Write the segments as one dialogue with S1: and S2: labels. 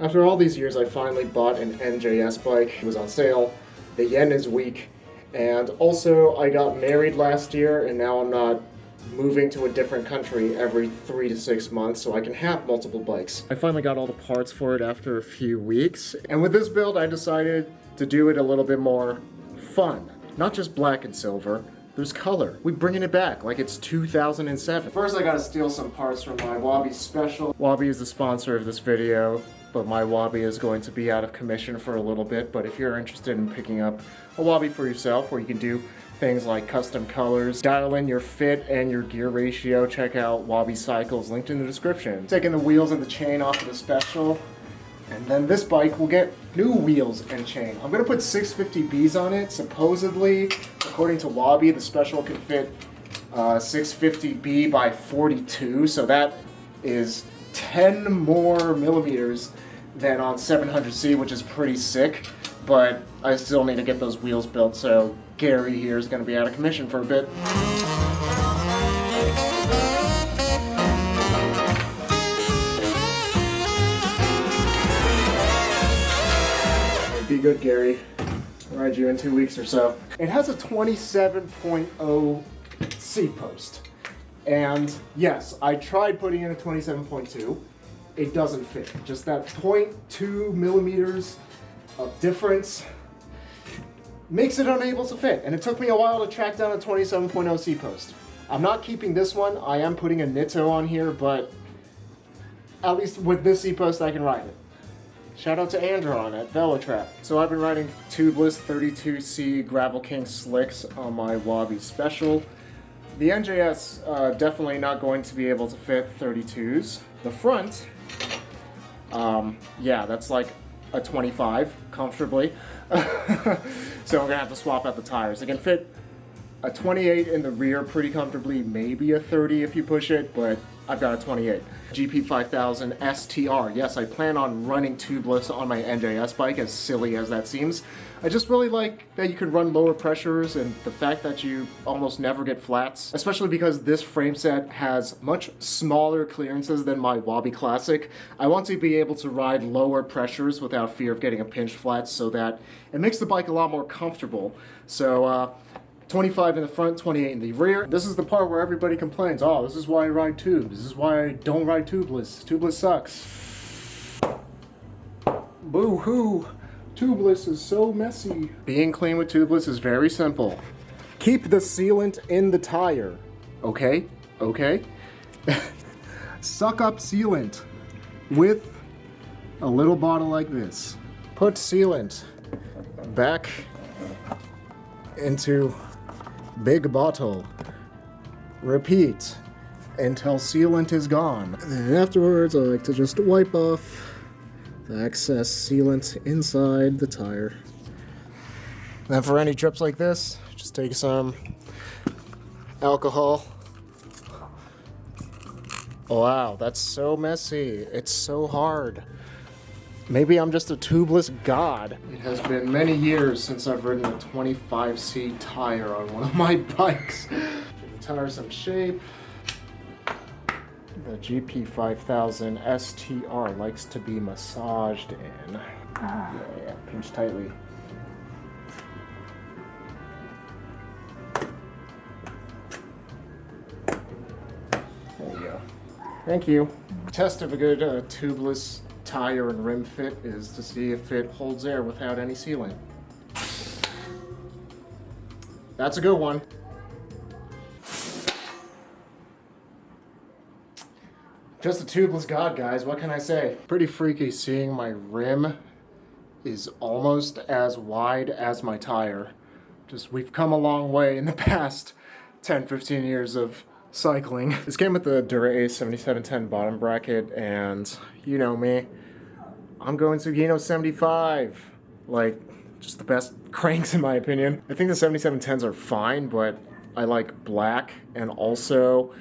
S1: After all these years, I finally bought an NJS bike. It was on sale. The yen is weak. And also, I got married last year, and now I'm not moving to a different country every 3 to 6 months, so I can have multiple bikes. I finally got all the parts for it after a few weeks. And with this build, I decided to do it a little bit more fun. Not just black and silver. There's color. We're bringing it back like it's 2007. First, I gotta steal some parts from my Wabi Special. Wabi is the sponsor of this video, but my Wabi is going to be out of commission for a little bit. But if you're interested in picking up a Wabi for yourself, where you can do things like custom colors, dial in your fit and your gear ratio, check out Wabi Cycles, linked in the description. Taking the wheels and the chain off of the Special, and then this bike will get new wheels and chain. I'm gonna put 650Bs on it. Supposedly, according to Wabi, the Special can fit 650B by 42, so that is 10 more millimeters than on 700C, which is pretty sick, but I still need to get those wheels built, so Gary here is going to be out of commission for a bit. Be good, Gary. I'll ride you in 2 weeks or so. It has a 27.0 seat post. And yes, I tried putting in a 27.2. It doesn't fit. Just that 0.2 millimeters of difference makes it unable to fit. And it took me a while to track down a 27.0 seat post. I'm not keeping this one. I am putting a Nitto on here, but at least with this seat post, I can ride it. Shout out to Andron at Velotrap. So I've been riding tubeless 32C Gravel King slicks on my Wabi Special. The NJS definitely not going to be able to fit 32s. The front, yeah, that's like a 25 comfortably. So I'm gonna have to swap out the tires. It can fit a 28 in the rear pretty comfortably, maybe a 30 if you push it, but I've got a 28. GP5000 STR. Yes, I plan on running tubeless on my NJS bike, as silly as that seems. I just really like that you can run lower pressures and the fact that you almost never get flats, especially because this frame set has much smaller clearances than my Wabi Classic. I want to be able to ride lower pressures without fear of getting a pinched flat, so that it makes the bike a lot more comfortable. So 25 in the front, 28 in the rear. This is the part where everybody complains, oh, this is why I ride tubes. This is why I don't ride tubeless. Tubeless sucks. Boo-hoo. Tubeless is so messy. Being clean with tubeless is very simple. Keep the sealant in the tire. Okay? Okay? Suck up sealant with a little bottle like this. Put sealant back into big bottle. Repeat until sealant is gone. And afterwards, I like to just wipe off the excess sealant inside the tire. Then for any trips like this, just take some alcohol. Wow, that's so messy. It's so hard. Maybe I'm just a tubeless god. It has been many years since I've ridden a 25C tire on one of my bikes. Give the tire some shape. The GP5000 STR likes to be massaged in. Yeah, pinch tightly. There you go. Thank you. Test of a good tubeless tire and rim fit is to see if it holds air without any sealant. That's a good one. Just a tubeless god, guys. What can I say? Pretty freaky seeing my rim is almost as wide as my tire. Just, we've come a long way in the past 10, 15 years of cycling. This came with the Dura-Ace 7710 bottom bracket, and you know me, I'm going Sugino 75. Like, just the best cranks in my opinion. I think the 7710s are fine, but I like black, and also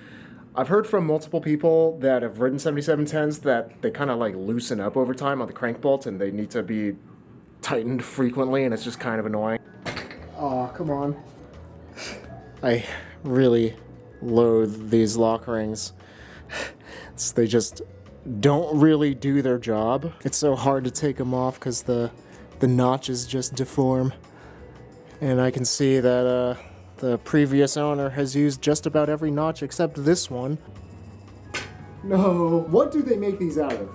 S1: I've heard from multiple people that have ridden 7710s that they kind of like loosen up over time on the crank bolts and they need to be tightened frequently, and it's just kind of annoying. Aw, come on. I really loathe these lock rings. They just don't really do their job. It's so hard to take them off because the notches just deform. And I can see that the previous owner has used just about every notch except this one. No, what do they make these out of?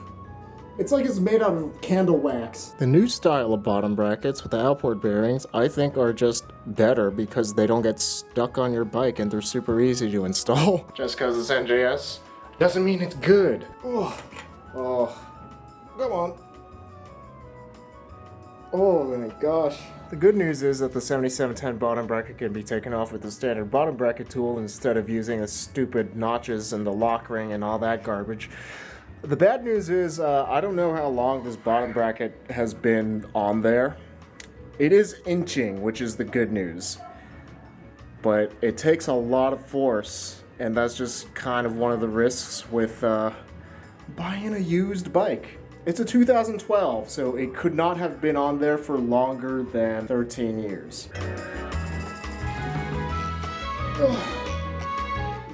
S1: It's like it's made out of candle wax. The new style of bottom brackets with the outboard bearings, I think, are just better because they don't get stuck on your bike and they're super easy to install. Just because it's NJS doesn't mean it's good. Oh, come on. Oh my gosh. The good news is that the 7710 bottom bracket can be taken off with the standard bottom bracket tool instead of using the stupid notches and the lock ring and all that garbage. The bad news is I don't know how long this bottom bracket has been on there. It is inching, which is the good news. But it takes a lot of force, and that's just kind of one of the risks with buying a used bike. It's a 2012, so it could not have been on there for longer than 13 years.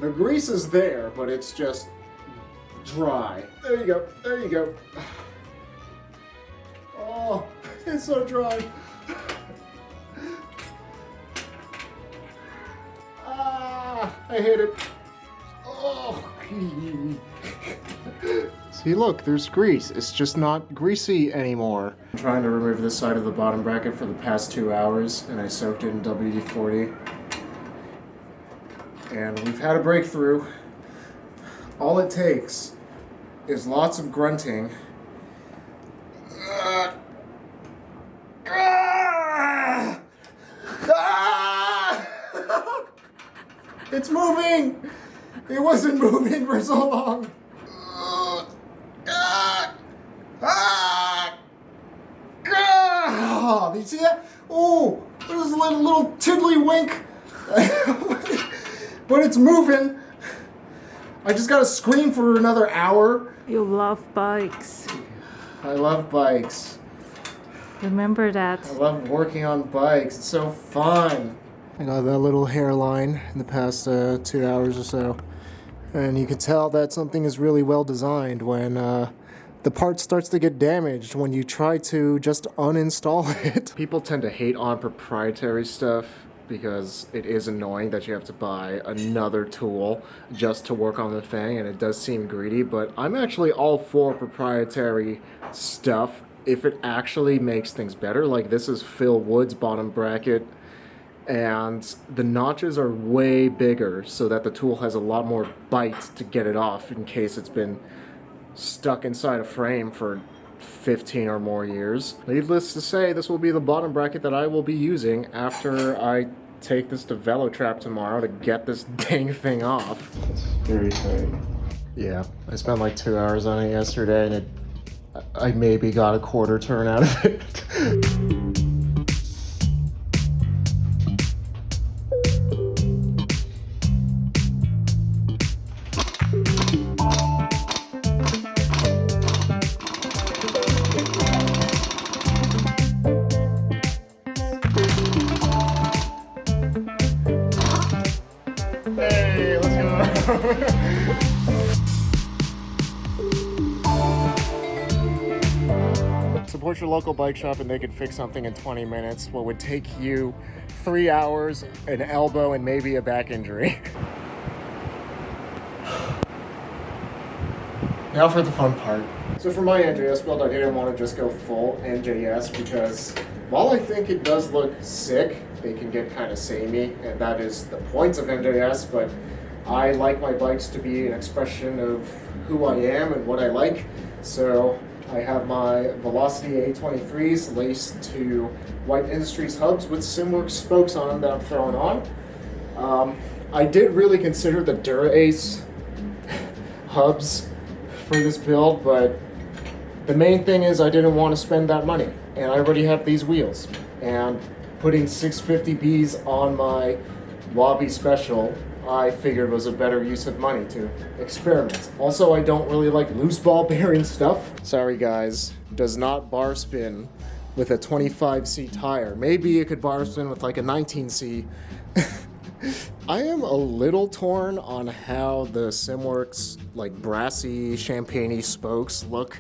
S1: The grease is there, but it's just dry. There you go, there you go. Oh, it's so dry. Ah, I hate it. Oh. See, look, there's grease. It's just not greasy anymore. I'm trying to remove this side of the bottom bracket for the past 2 hours, and I soaked it in WD-40. And we've had a breakthrough. All it takes is lots of grunting. It's moving! It wasn't moving for so long. Oh, you see that? Oh, there's a little tiddly wink. But it's moving. I just gotta scream for another hour.
S2: You love bikes.
S1: I love bikes.
S2: Remember that.
S1: I love working on bikes. It's so fun. I got that little hairline in the past 2 hours or so. And you can tell that something is really well designed when the part starts to get damaged when you try to just uninstall it. People tend to hate on proprietary stuff because it is annoying that you have to buy another tool just to work on the thing, and it does seem greedy, but I'm actually all for proprietary stuff if it actually makes things better. Like this is Phil Wood's bottom bracket, and the notches are way bigger so that the tool has a lot more bite to get it off in case it's been stuck inside a frame for 15 or more years. Needless to say, this will be the bottom bracket that I will be using after I take this to VeloTrap tomorrow to get this dang thing off. It's very tight. Yeah, I spent like 2 hours on it yesterday, and I maybe got a quarter turn out of it. Hey, let's go. Support your local bike shop and they can fix something in 20 minutes. What would take you 3 hours, an elbow, and maybe a back injury. Now for the fun part. So for my NJS build, I didn't want to just go full NJS because while I think it does look sick, they can get kind of samey, and that is the point of NJS, but I like my bikes to be an expression of who I am and what I like. So I have my Velocity A23s laced to White Industries hubs with Simworks spokes on them that I'm throwing on. I did really consider the Dura-Ace hubs for this build, but the main thing is I didn't want to spend that money, and I already have these wheels. And putting 650Bs on my Wabi Special, I figured was a better use of money to experiment. Also, I don't really like loose ball bearing stuff. Sorry guys, does not bar spin with a 25C tire. Maybe it could bar spin with like a 19C. I am a little torn on how the Simworks like brassy champagne-y spokes look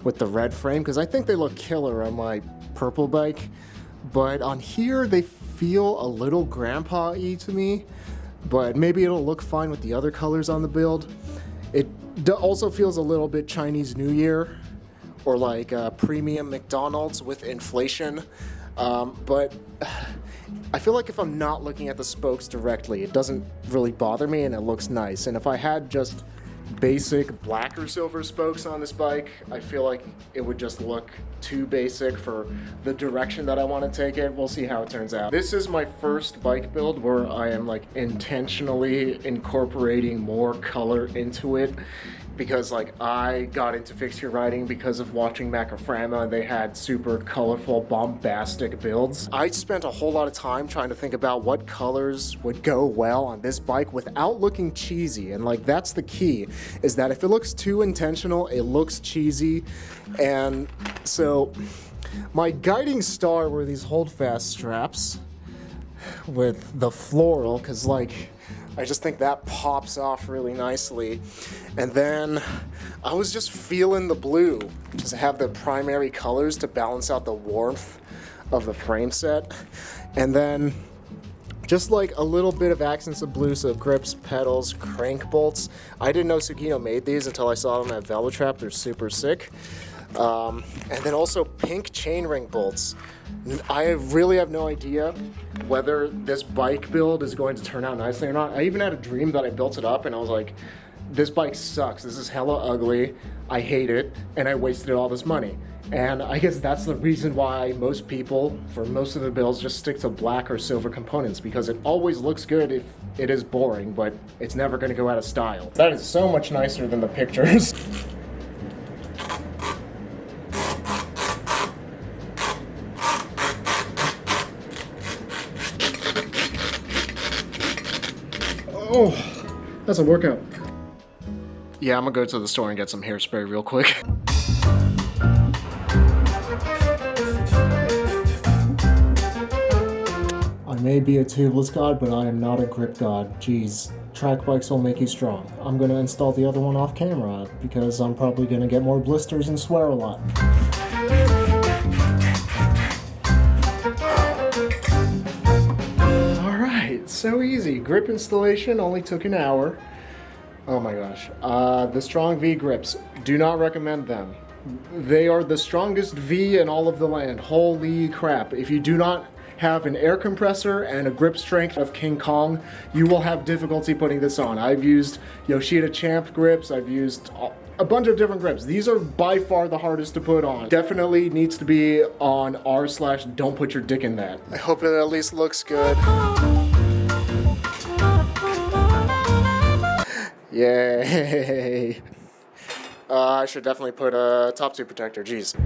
S1: with the red frame, because I think they look killer on my purple bike, but on here they feel a little grandpa-y to me, but maybe it'll look fine with the other colors on the build. It also feels a little bit Chinese New Year or like premium McDonald's with inflation, but I feel like if I'm not looking at the spokes directly, it doesn't really bother me and it looks nice. And if I had just basic black or silver spokes on this bike, I feel like it would just look too basic for the direction that I want to take it. We'll see how it turns out. This is my first bike build where I am like intentionally incorporating more color into it, because like I got into fixture riding because of watching Macaframa. They had super colorful, bombastic builds. I spent a whole lot of time trying to think about what colors would go well on this bike without looking cheesy. And like that's the key, is that if it looks too intentional, it looks cheesy. And so my guiding star were these holdfast straps with the floral, because like I just think that pops off really nicely. And then I was just feeling the blue, just to have the primary colors to balance out the warmth of the frame set. And then just like a little bit of accents of blue, so grips, pedals, crank bolts. I didn't know Sugino made these until I saw them at Velotrap. They're super sick. And then also pink chainring bolts. I really have no idea whether this bike build is going to turn out nicely or not. I even had a dream that I built it up and I was like, this bike sucks. This is hella ugly. I hate it. And I wasted all this money. And I guess that's the reason why most people, for most of the builds, just stick to black or silver components, because it always looks good if it is boring, but it's never going to go out of style. That is so much nicer than the pictures. Oh, that's a workout. Yeah, I'm gonna go to the store and get some hairspray real quick. I may be a tubeless god, but I am not a grip god. Jeez, track bikes will make you strong. I'm gonna install the other one off camera because I'm probably gonna get more blisters and swear a lot. So easy. Grip installation only took an hour. Oh my gosh. The Strong V grips. Do not recommend them. They are the strongest V in all of the land. Holy crap. If you do not have an air compressor and a grip strength of King Kong, you will have difficulty putting this on. I've used Yoshida Champ grips. I've used a bunch of different grips. These are by far the hardest to put on. Definitely needs to be on r/don't put your dick in that. I hope it at least looks good. Yay! I should definitely put a top tube protector, jeez.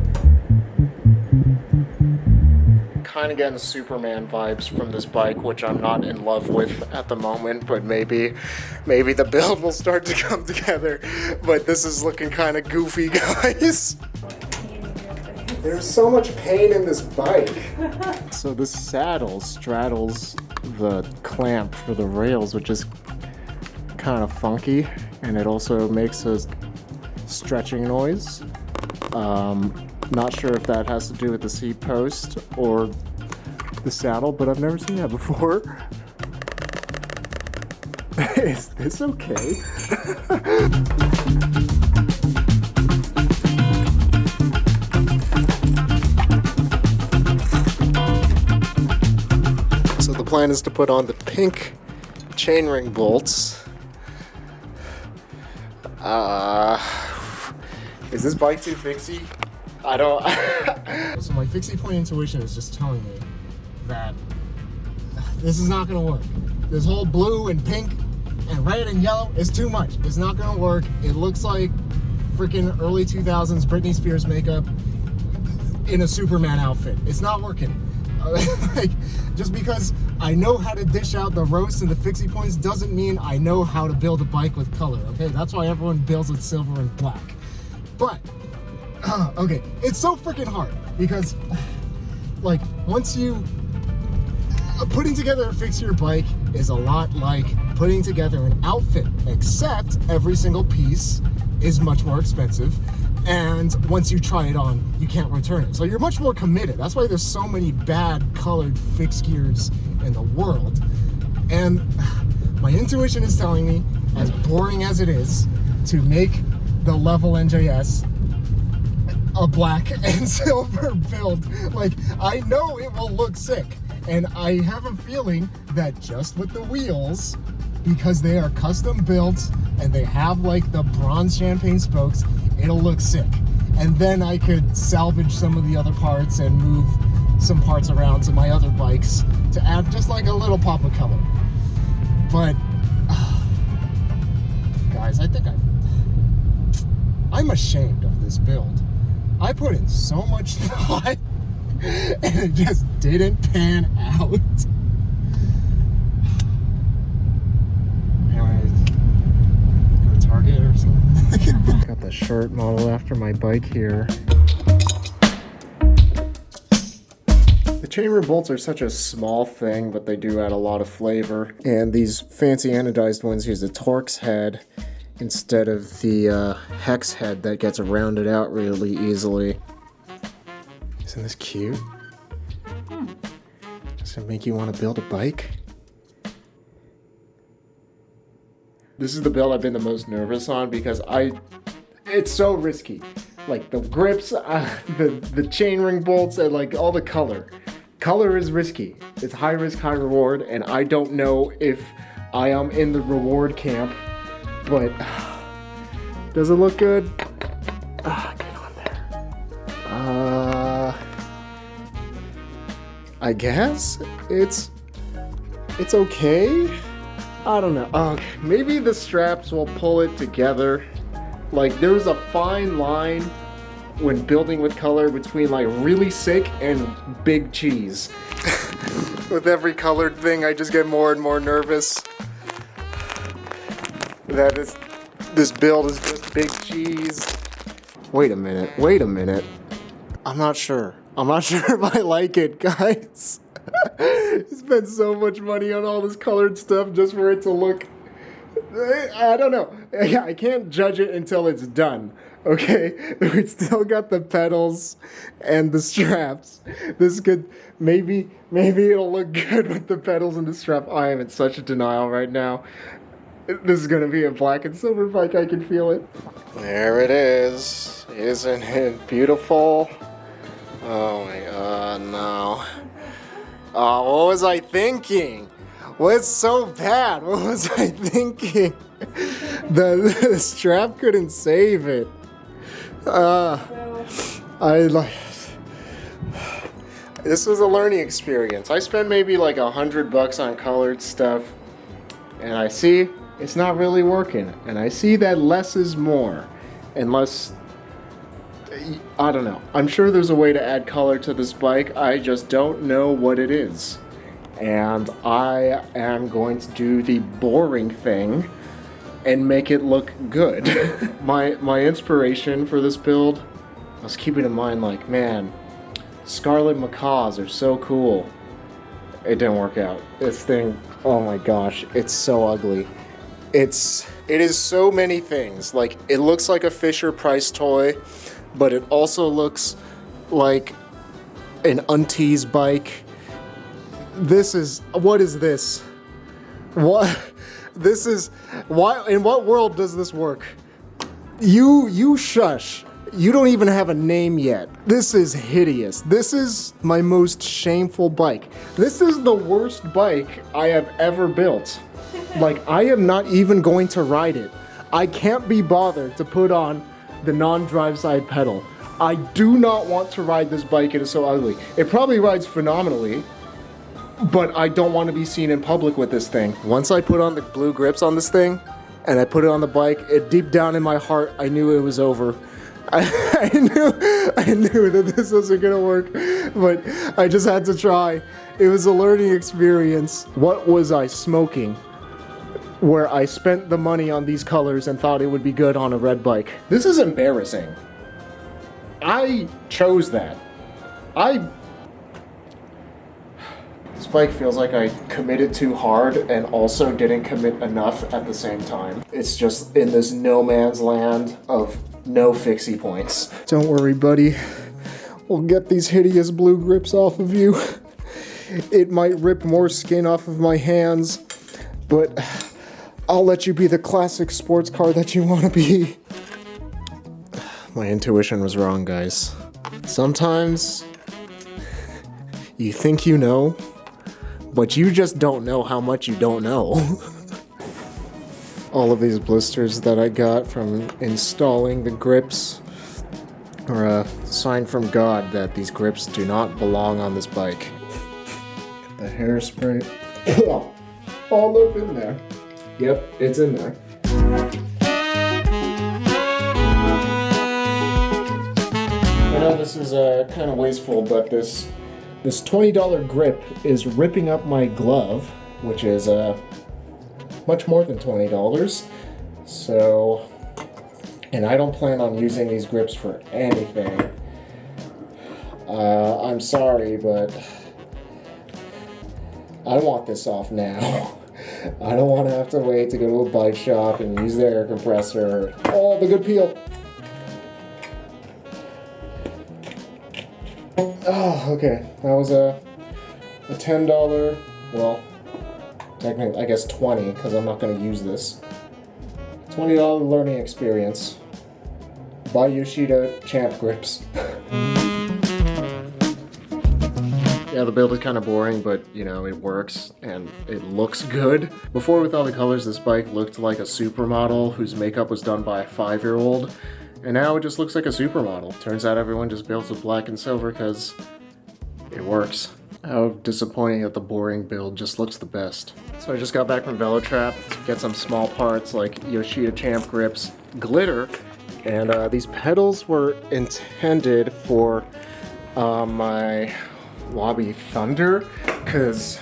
S1: Kind of getting Superman vibes from this bike, which I'm not in love with at the moment, but maybe the build will start to come together. But this is looking kind of goofy, guys. There's so much pain in this bike. So the saddle straddles the clamp for the rails, which is kind of funky, and it also makes a stretching noise. Not sure if that has to do with the seat post or the saddle, but I've never seen that before. Is this okay? So the plan is to put on the pink chainring bolts. Is this bike too fixie? I don't. So my fixie point intuition is just telling me that this is not gonna work. This whole blue and pink and red and yellow is too much. It's not gonna work. It looks like freaking early 2000s Britney Spears makeup in a Superman outfit. It's not working. Like, just because I know how to dish out the roast and the fixie points doesn't mean I know how to build a bike with color, okay? That's why everyone builds with silver and black. But, okay, it's so freaking hard because, like, once you Putting together a fix-your bike is a lot like putting together an outfit, except every single piece is much more expensive, and once you try it on, you can't return it. So you're much more committed. That's why there's so many bad colored fixed gears in the world. And my intuition is telling me, as boring as it is, to make the Level NJS a black and silver build. Like, I know it will look sick, and I have a feeling that just with the wheels, because they are custom built and they have like the bronze champagne spokes, it'll look sick. And then I could salvage some of the other parts and move some parts around to my other bikes to add just like a little pop of color. But guys, I think I'm ashamed of this build. I put in so much thought and it just didn't pan out. Anyways, go to Target or something. Got the shirt model after my bike here. The chainring bolts are such a small thing, but they do add a lot of flavor. And these fancy anodized ones use the Torx head instead of the hex head that gets rounded out really easily. Isn't this cute? Does it make you want to build a bike? This is the build I've been the most nervous on because it's so risky. Like the grips, the chainring bolts, and like all the color. Color is risky. It's high risk, high reward, and I don't know if I am in the reward camp. But does it look good? Get on there. I guess it's okay. I don't know. Maybe the straps will pull it together. Like there's a fine line when building with color between like really sick and big cheese. With every colored thing, I just get more and more nervous. This build is just big cheese. Wait a minute. I'm not sure if I like it, guys. Spent so much money on all this colored stuff just for it to look, I don't know. I can't judge it until it's done, okay? We still got the pedals and the straps. This could, maybe it'll look good with the pedals and the strap. I am in such a denial right now. This is gonna be a black and silver bike, I can feel it. There it is. Isn't it beautiful? Oh my god, no. Oh, what was I thinking? What's so bad? What was I thinking? The strap couldn't save it. This was a learning experience. I spent maybe like $100 on colored stuff, and I see it's not really working. And I see that less is more. Unless, I don't know. I'm sure there's a way to add color to this bike. I just don't know what it is. And I am going to do the boring thing and make it look good. My inspiration for this build, I was keeping in mind like, man, Scarlet Macaws are so cool. It didn't work out. This thing, oh my gosh, it's so ugly. It is so many things. Like, it looks like a Fisher-Price toy, but it also looks like an unteased bike. What is this? What? This is, why, in what world does this work? You shush. You don't even have a name yet. This is hideous. This is my most shameful bike. This is the worst bike I have ever built. Like, I am not even going to ride it. I can't be bothered to put on the non-drive side pedal. I do not want to ride this bike. It is so ugly. It probably rides phenomenally, but I don't want to be seen in public with this thing. Once I put on the blue grips on this thing, and I put it on the bike, deep down in my heart, I knew it was over. I knew that this wasn't gonna work, but I just had to try. It was a learning experience. What was I smoking where I spent the money on these colors and thought it would be good on a red bike? This is embarrassing. I chose that. This bike feels like I committed too hard and also didn't commit enough at the same time. It's just in this no man's land of no fixie points. Don't worry, buddy. We'll get these hideous blue grips off of you. It might rip more skin off of my hands, but I'll let you be the classic sports car that you want to be. My intuition was wrong, guys. Sometimes you think you know, but you just don't know how much you don't know. All of these blisters that I got from installing the grips are a sign from God that these grips do not belong on this bike. The hairspray all up in there. Yep, it's in there. I know this is kind of wasteful, but this $20 grip is ripping up my glove, which is much more than $20. So, and I don't plan on using these grips for anything. I'm sorry, but I want this off now. I don't want to have to wait to go to a bike shop and use the air compressor. Oh, the good peel. Oh, okay. That was a $10, well, technically, I guess 20, because I'm not going to use this. $20 learning experience. Buy Yoshida Champ grips. Yeah, the build is kind of boring, but, you know, it works, and it looks good. Before, with all the colors, this bike looked like a supermodel whose makeup was done by a 5-year-old. And now it just looks like a supermodel. Turns out everyone just builds with black and silver because it works. How disappointing that the boring build just looks the best. So I just got back from Velotrap to get some small parts like Yoshida Champ grips, glitter, and these pedals were intended for my Wabi Thunder, because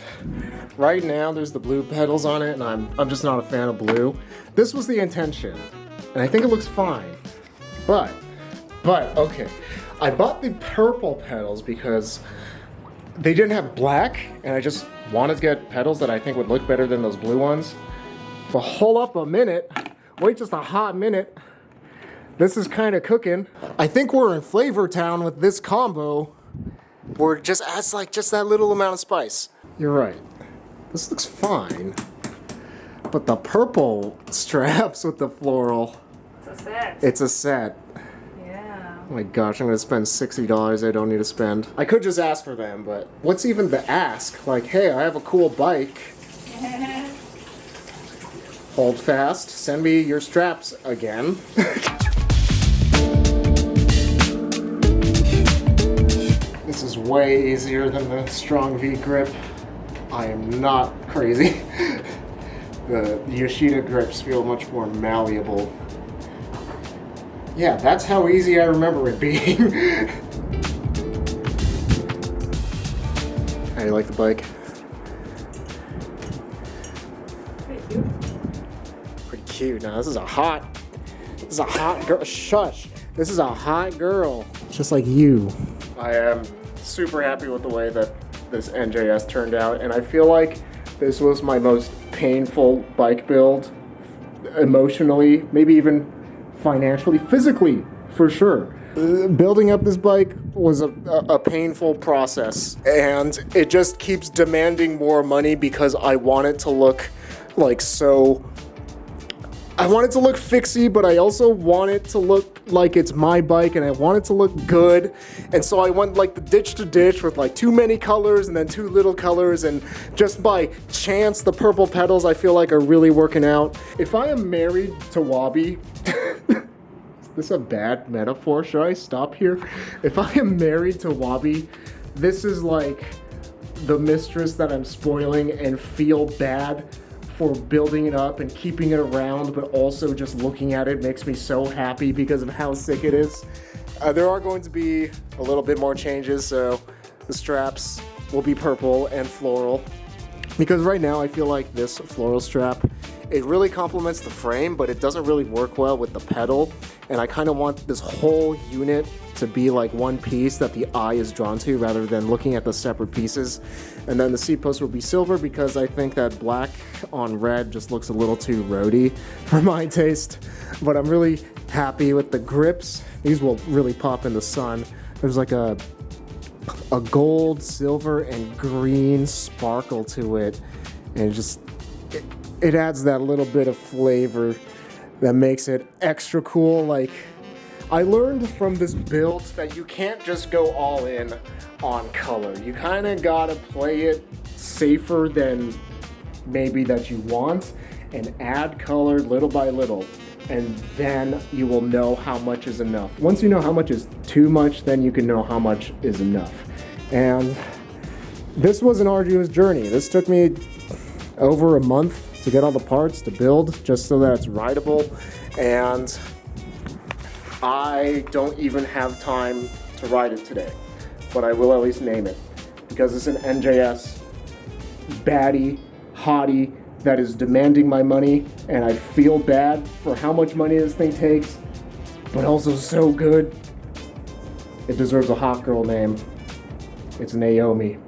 S1: right now there's the blue pedals on it and I'm just not a fan of blue. This was the intention, and I think it looks fine. But, okay, I bought the purple pedals because they didn't have black, and I just wanted to get pedals that I think would look better than those blue ones. But hold up a minute, wait just a hot minute. This is kind of cooking. I think we're in Flavor Town with this combo, where it just adds like just that little amount of spice. You're right, this looks fine. But the purple straps with the floral, it's a set.
S2: Yeah.
S1: Oh my gosh, I'm gonna spend $60 I don't need to spend. I could just ask for them, but what's even the ask? Like, hey, I have a cool bike. Hold fast, send me your straps again. This is way easier than the Strong V grip. I am not crazy. The Yoshida grips feel much more malleable. Yeah, that's how easy I remember it being. How do you like the bike? Pretty cute. Now this is a hot girl. Shush. This is a hot girl. Just like you. I am super happy with the way that this NJS turned out, and I feel like this was my most painful bike build, emotionally, maybe even financially, physically, for sure. Building up this bike was a painful process, and it just keeps demanding more money because I want it to look like I want it to look fixie, but I also want it to look like it's my bike, and I want it to look good. And so I went like the ditch to ditch with like too many colors and then too little colors, and just by chance the purple pedals I feel like are really working out. If I am married to Wabi, is this a bad metaphor? Should I stop here? If I am married to Wabi, this is like the mistress that I'm spoiling and feel bad for building it up and keeping it around, but also just looking at it makes me so happy because of how sick it is. There are going to be a little bit more changes, so the straps will be purple and floral, because right now I feel like this floral strap, it really complements the frame, but it doesn't really work well with the pedal. and I kind of want this whole unit to be like one piece that the eye is drawn to rather than looking at the separate pieces. And then the seat post will be silver because I think that black on red just looks a little too roady for my taste. But I'm really happy with the grips. These will really pop in the sun. There's like a gold, silver, and green sparkle to it, and it adds that little bit of flavor that makes it extra cool. Like, I learned from this build that you can't just go all in on color. You kind of gotta play it safer than maybe that you want and add color little by little, and then you will know how much is enough. Once you know how much is too much, then you can know how much is enough. And this was an arduous journey. This took me over a month to get all the parts to build just so that it's rideable, and I don't even have time to ride it today, but I will at least name it because it's an NJS baddie, hottie that is demanding my money, and I feel bad for how much money this thing takes, but also so good. It deserves a hot girl name. It's Naomi.